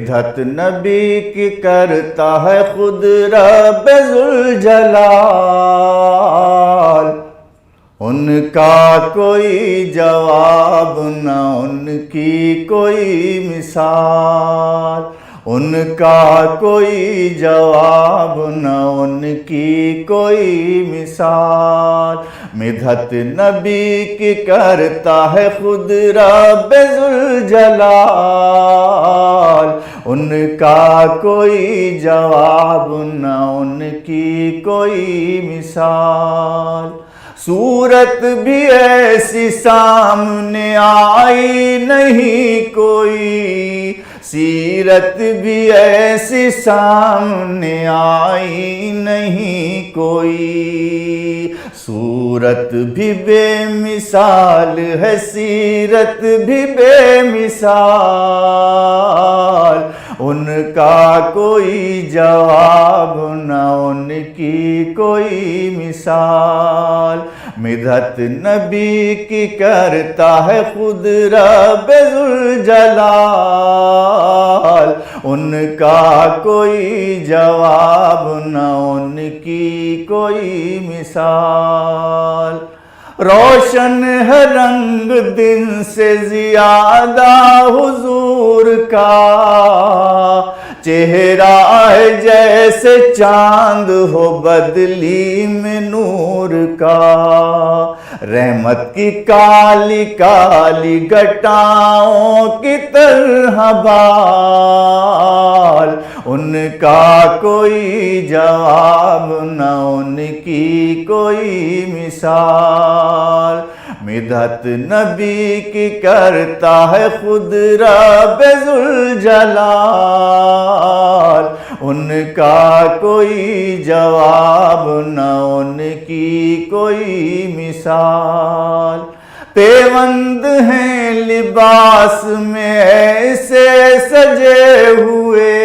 مدحت نبی کی کرتا ہے خود رب ذوالجلال، ان کا کوئی جواب نہ ان کی کوئی مثال، ان کا کوئی جواب نہ ان کی کوئی مثال۔ مدحت نبی کی کرتا ہے خود رب ذوالجلال، ان کا کوئی جواب نہ ان کی کوئی مثال۔ صورت بھی ایسی سامنے آئی نہیں کوئی، سیرت بھی ایسی سامنے آئی نہیں کوئی، صورت بھی بے مثال ہے سیرت بھی بے مثال، ان کا کوئی جواب نہ ان کی کوئی مثال۔ مدحت نبی کی کرتا ہے خود رب ذوالجلال، ان کا کوئی جواب نہ ان کی کوئی مثال۔ روشن ہے رنگ دن سے زیادہ حضور کا، چہرہ ہے جیسے چاند ہو بدلی میں نور کا، رحمت کی کالی کالی گھٹاؤں کی طرح بال، ان کا کوئی جواب نہ ان کی کوئی مثال۔ مدحت نبی کی کرتا ہے خود رب ذوالجلال، ان کا کوئی جواب نہ ان کی کوئی مثال۔ پیوند ہیں لباس میں ایسے سجے ہوئے،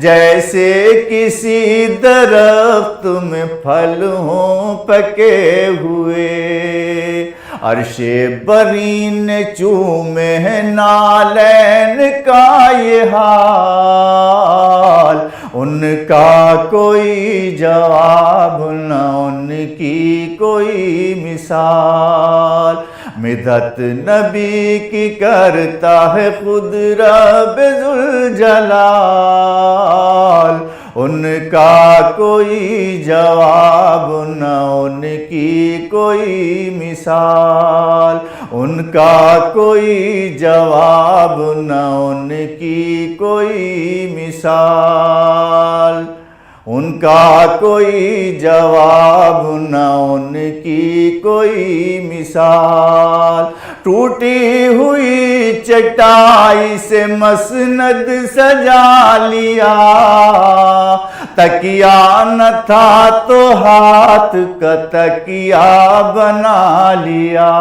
جیسے کسی درخت میں پھل ہوں پکے ہوئے، عرش برین چومے ہیں نالین کا یہ حال، ان کا کوئی جواب نہ ان کی کوئی مثال۔ مدحت نبی کی کرتا ہے خود رب ذوالجلال، ان کا کوئی جواب نہ ان کی کوئی مثال، ان کا کوئی جواب نہ ان کی کوئی مثال، ان کا کوئی جواب نہ ان کی کوئی مثال۔ ٹوٹی ہوئی چٹائی سے مسند سجا لیا، تکیا نہ تھا تو ہاتھ کا تکیا بنا لیا،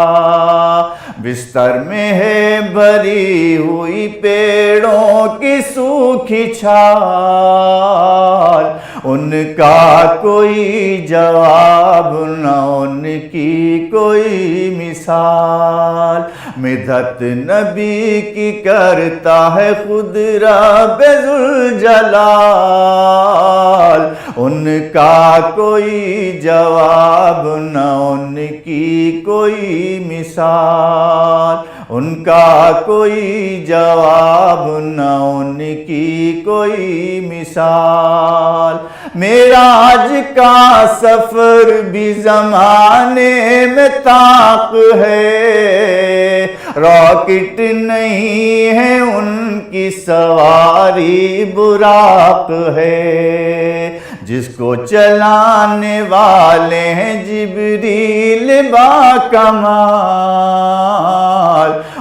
بستر میں ہے بھری ہوئی پیڑوں کی سوکھی چھال، ان کا کوئی جواب نہ ان کی کوئی مثال۔ مدحت نبی کی کرتا ہے خود رب ذوالجلال، ان کا کوئی جواب نہ ان کی کوئی مثال، ان کا کوئی جواب نہ ان کی کوئی مثال۔ معراج کا سفر بھی زمانے میں طاق ہے، راکٹ نہیں ہے ان کی سواری براق ہے، جس کو چلانے والے ہیں جبریل باکمال،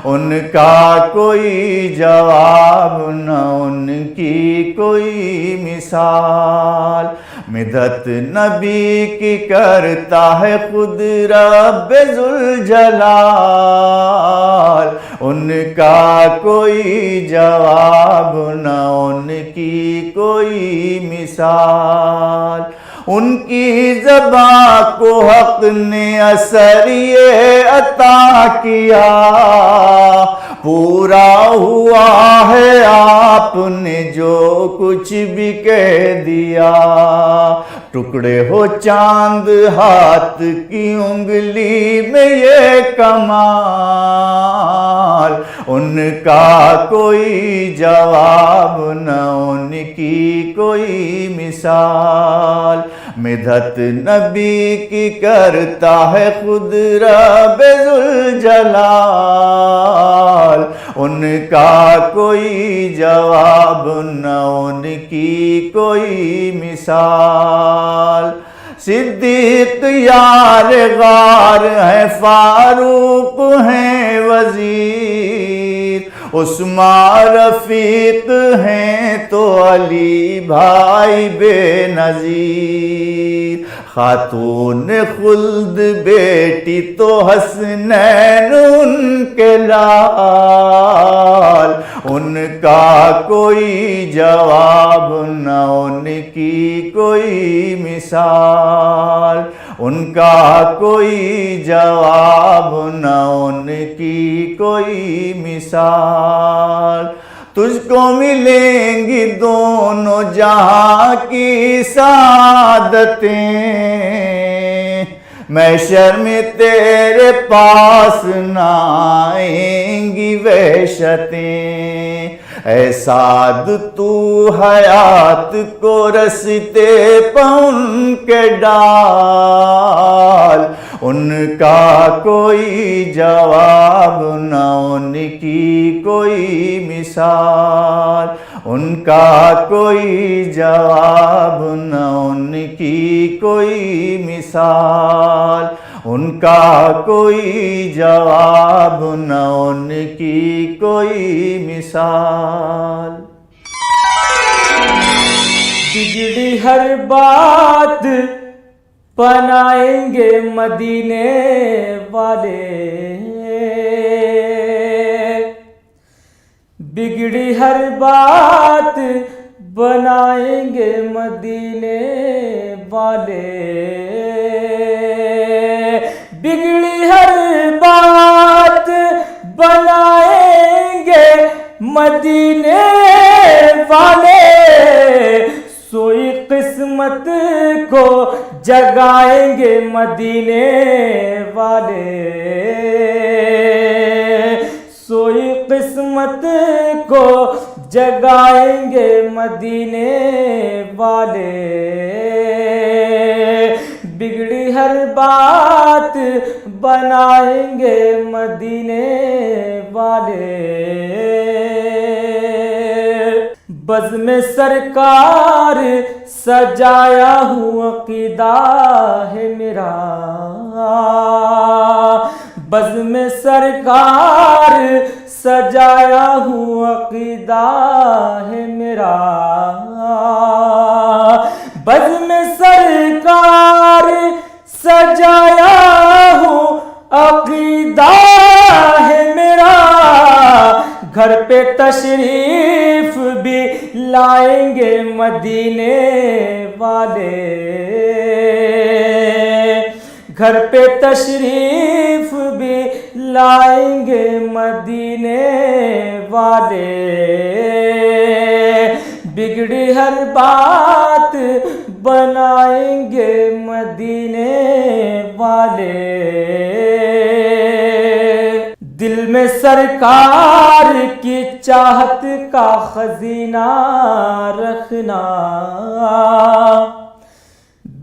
ان کا کوئی جواب نہ ان کی کوئی مثال۔ مدحت نبی کی کرتا ہے خود رب ذوالجلال، ان کا کوئی جواب نہ ان کی کوئی مثال۔ ان کی زبان کو حق نے اثر یہ عطا کیا، پورا ہوا ہے آپ نے جو کچھ بھی کہہ دیا، ٹکڑے ہو چاند ہاتھ کی انگلی میں یہ کمال، ان کا کوئی جواب نہ ان کی کوئی مثال، مدحت نبی کی کرتا ہے خود رب ذوالجلال، ان کا کوئی جواب نہ ان کی کوئی مثال، صدیق یار غار ہے، فاروق ہیں وزیر، عثمان رفیق ہیں تو علی بھائی بے نظیر، خاتون خلد بیٹی تو حسنین ان کے لال، ان کا کوئی جواب نہ ان کی کوئی مثال، ان کا کوئی جواب نہ ان کی کوئی مثال، تجھ کو ملیں گی دونوں جہاں کی سعادتیں، محشر میں تیرے پاس نہ آئیں گی وحشتیں، اے سعد تو حیات کو رستے پن کے ڈال، ان کا کوئی جواب نہ ان کی کوئی مثال، ان کا کوئی جواب نہ ان کی کوئی مثال، ان کا کوئی جواب نہ ان کی کوئی مثال۔ بگڑی ہر بات بنائیں گے مدینے والے، بگڑی ہر بات بنائیں گے مدینے والے، بگڑی ہر بات بنائیں گے مدینے والے، سوئی قسمت کو جگائیں گے مدینے والے، سوئی قسمت کو جگائیں گے مدینے والے، بگڑی ہر بات بنائیں گے مدینے والے، بزم سرکار سجایا ہوں عقیدہ ہے میرا، بزم سرکار سجایا ہوں عقیدہ ہے میرا، بزم سرکار سجایا ہوں عقیدہ ہے میرا، گھر پہ تشریف بھی لائیں گے مدینے والے، گھر پہ تشریف بھی لائیں گے مدینے والے، بگڑی ہر بات بنائیں گے مدینے والے، دل میں سرکار کی چاہت کا خزینہ رکھنا،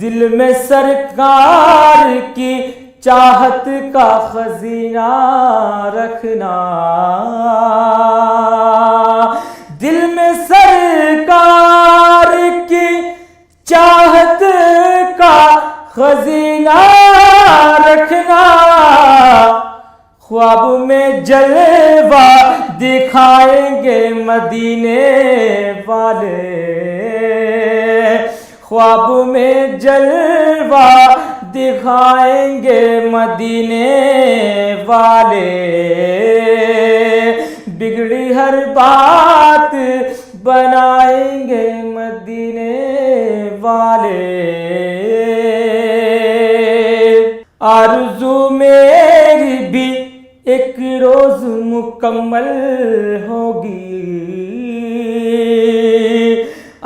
دل میں سرکار کی چاہت کا خزینہ رکھنا، دل میں سرکار کی چاہت کا خزینہ رکھنا، خواب میں جلوہ دکھائیں گے مدینے والے، خواب میں جلوہ دکھائیں گے مدینے والے، بگڑی ہر بات بنائیں گے مدینے والے، آرزو میری بھی ایک روز مکمل ہوگی،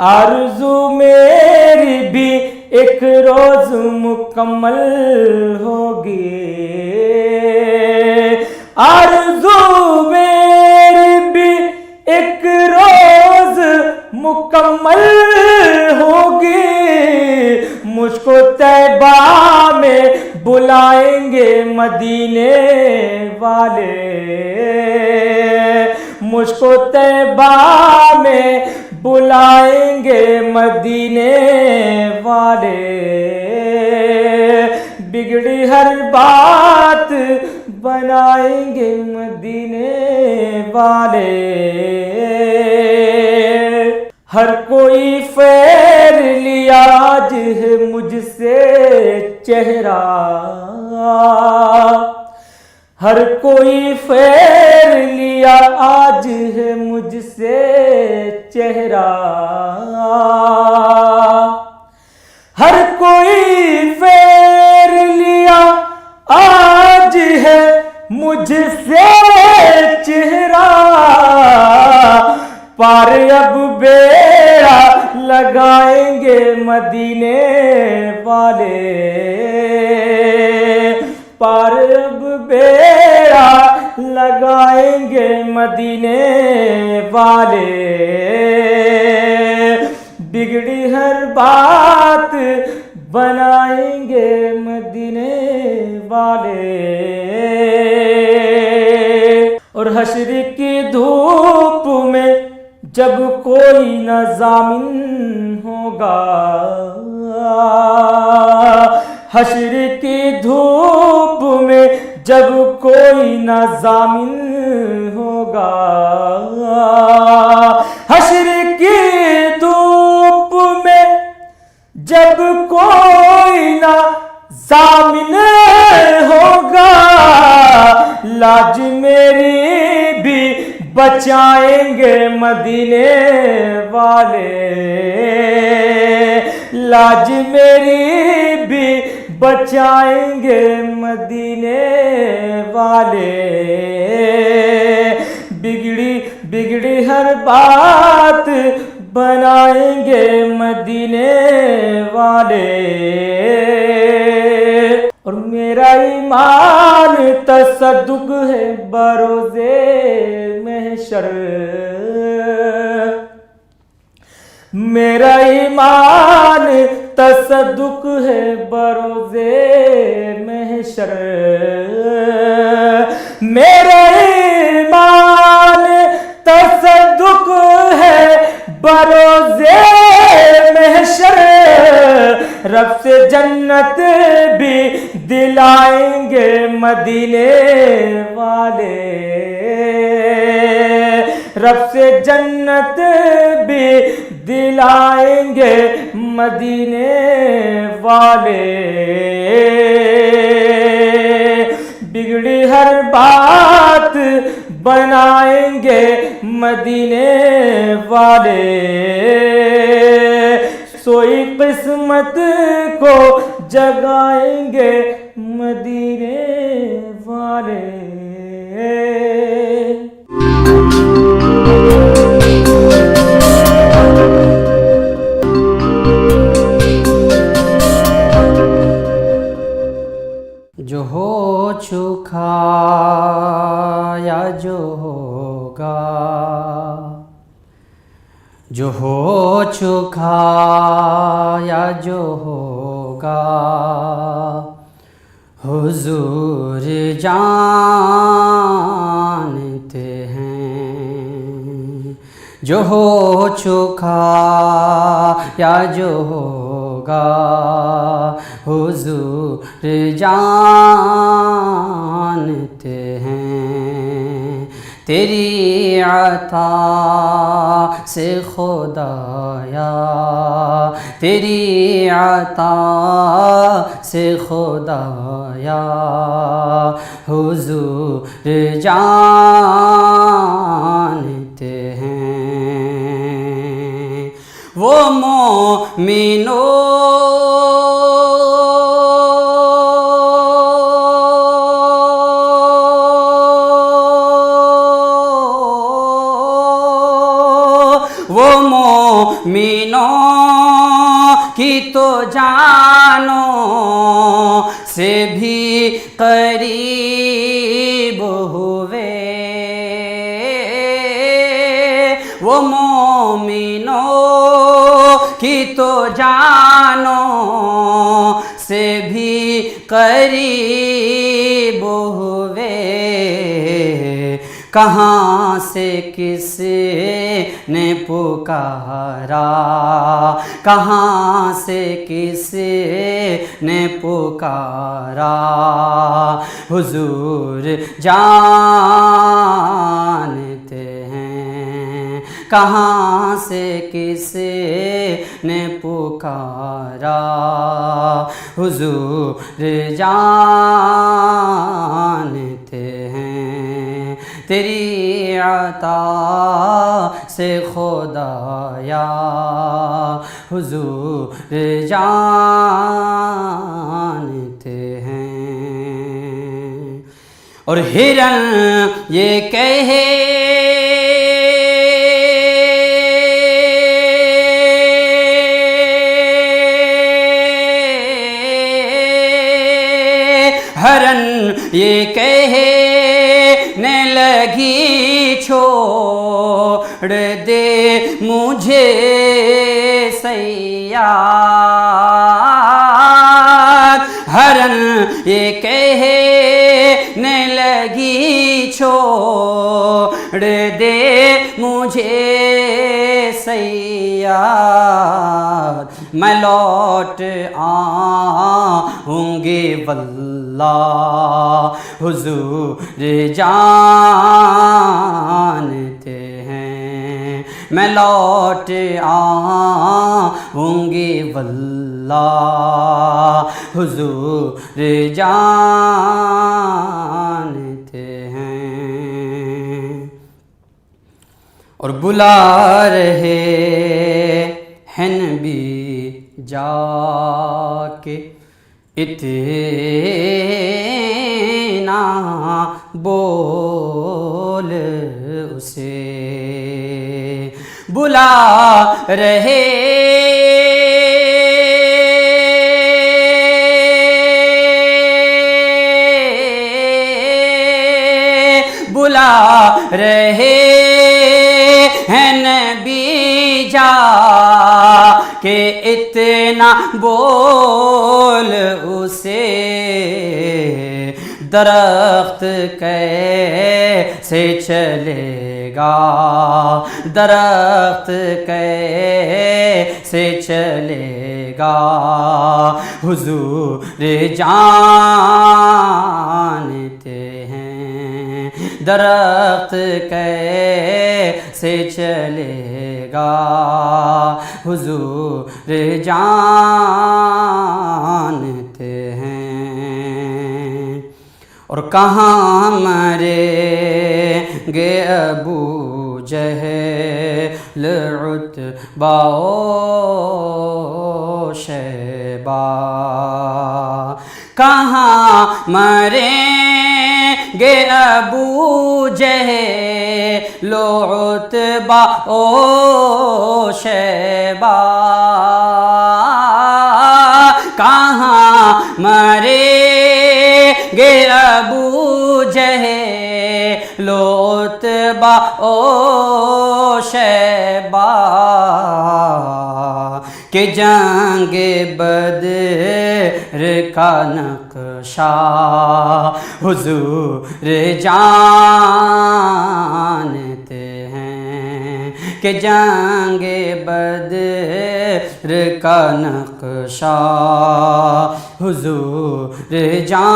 آرزو میری بھی ایک روز مکمل ہوگی، آرزو میری بھی ایک روز مکمل ہوگی، مجھ کو طیبہ میں بلائیں گے مدینے والے، مجھ کو طیبہ میں بلائیں گے مدینے والے، بگڑی ہر بات بنائیں گے مدینے والے، ہر کوئی پھیر لیا آج ہے مجھ سے چہرہ، ہر کوئی پھیر لیا آج ہے مجھ سے چہرہ، ہر کوئی پھیر لیا آج ہے مجھ سے چہرہ، پار اب بیڑا لگائیں گے مدینے والے، پار اب بیڑا لگائیں گے مدینے والے، بگڑی ہر بات بنائیں گے مدینے والے، اور حشر کی دھوپ میں جب کوئی نہ ضامن ہوگا، حشر کی دھوپ میں جب کوئی نہ ضامن ہوگا، حشر کی دھوپ میں جب کوئی نہ ضامن ہوگا، لاج میری بھی بچائیں گے مدینے والے، لاج میری بھی بچائیں گے مدینے والے، بگڑی ہر بات بنائیں گے مدینے والے، اور میرا ایمان تصدق ہے بروزے محشر، میرا ایمان تصدق ہے بروزے محشر، میرا ایمان تصدق ہے بروزے محشر، رب سے جنت بھی دلائیں گے مدینے والے، رب سے جنت بھی دلائیں گے مدینے والے، بگڑی ہر بات بنائیں گے مدینے والے، سوئی قسمت کو جگائیں گے مدینے والے۔ جو ہو چکا یا جو ہوگا، جو ہو چکا یا جو ہوگا، حضور جانتے ہیں، جو ہو چکا یا جو ہوگا، حضور جانتے ہیں، تیری عطا سے خدایا، تیری عطا سے خدایا، حضور جانتے ہیں، وہ مومنوں وہ مومنوں کی تو جانوں سے بھی قریب ہوئے، وہ مومنوں کی تو جانوں سے بھی قریب ہوئے، کہاں سے کس نے پکارا، کہاں سے کس نے پکارا، حضور جانتے ہیں کہاں سے کس نے پکارا، حضور جانتے ہیں تیری عطا سے خدایا، حضور جانتے ہیں۔ اور ہرن یہ کہے ہرن یہ کہنے لگی چھوڑ دے مجھے صیاد، ہرن یہ کہنے لگی چھوڑ دے مجھے صیاد، میں لوٹ آؤں گی واللہ، حضور جانتے ہیں میں لوٹ آؤں گی واللہ، حضور جانتے ہیں۔ اور بلا رہے ہیں نبی جا کے اتنا بول اسے، بلا رہے بلا رہے ہیں نبی جا کہ اتنا بول اسے، درخت کیسے چلے گا، درخت کیسے چلے گا، حضور جانتے ہیں درخت کیسے چلے گا، حضور جانتے ہیں۔ اور کہاں مریں گے ابو جہل عتبہ و شیبہ، کہاں مریں گے ابو جہل عتبہ و شیبہ، کہاں مریں گے ابو جہل عتبہ و شیبہ، کہ جنگ بدر کا نقشہ حضور جانتے ہیں، کہ جنگ بدر کا نقشہ حضور جانتے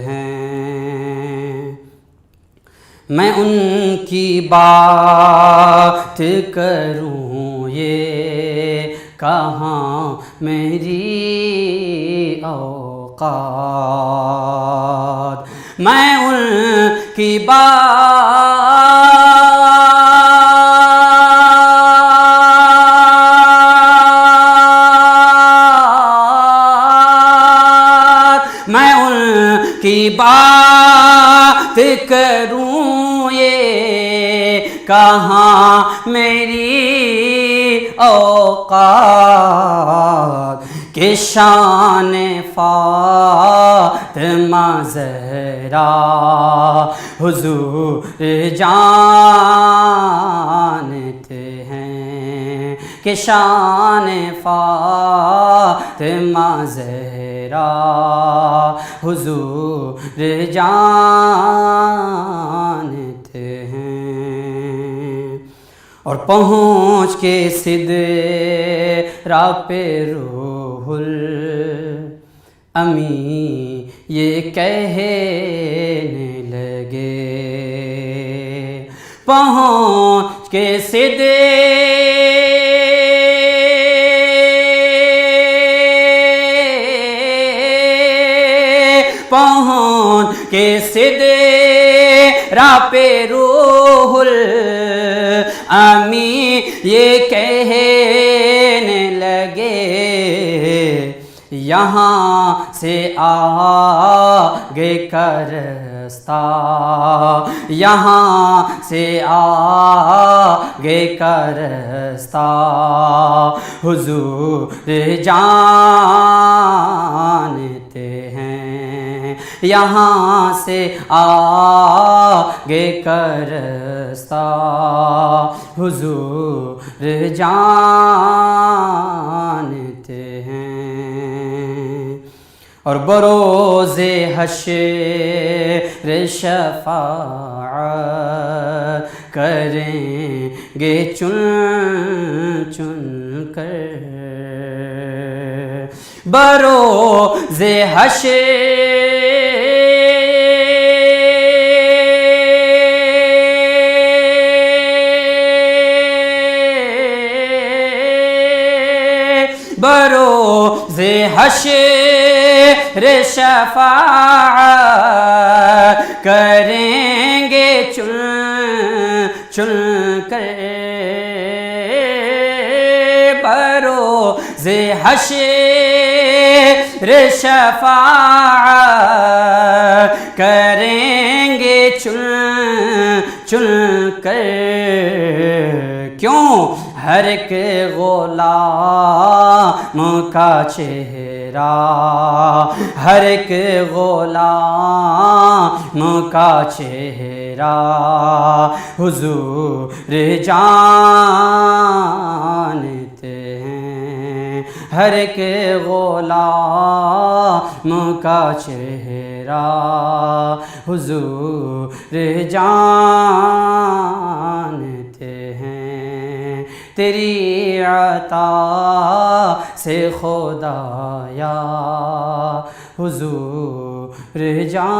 ہیں۔ میں ان کی بات کروں یہ کہاں میری اوقات، میں ان کی میں ان کی بات کروں یہ کہاں میری اوقات کہ شان فاطمہ زہرا حضور جانتے ہیں کہ شان فاطمہ زہرا حضور جانتے ہیں۔ اور پہنچ کے سدرہ پہ روح الامین یہ کہنے لگے، پہنچ کے سدرہ پہ روح الامین یہ کہنے لگے، یہاں سے آگے کا رستہ، یہاں سے آگے کا رستہ حضور جانتے ہیں، یہاں سے آگے کا رستہ حضور جانتے ہیں۔ اور بروز حشر شفاعت کریں گے چن چن کر، بروز بروز حشر شفاعت کریں گے چن چن کر، بروز حشر شفاعت کریں گے چن چن کر، کیوں ہر ایک غلام کا چہرہ، ہر ایک غلام کا چہرہ حضور جانتے ہیں، ہر ایک غلام کا چہرہ حضور جانتے ہیں، تیری عطا سے خدایا حضور جانتے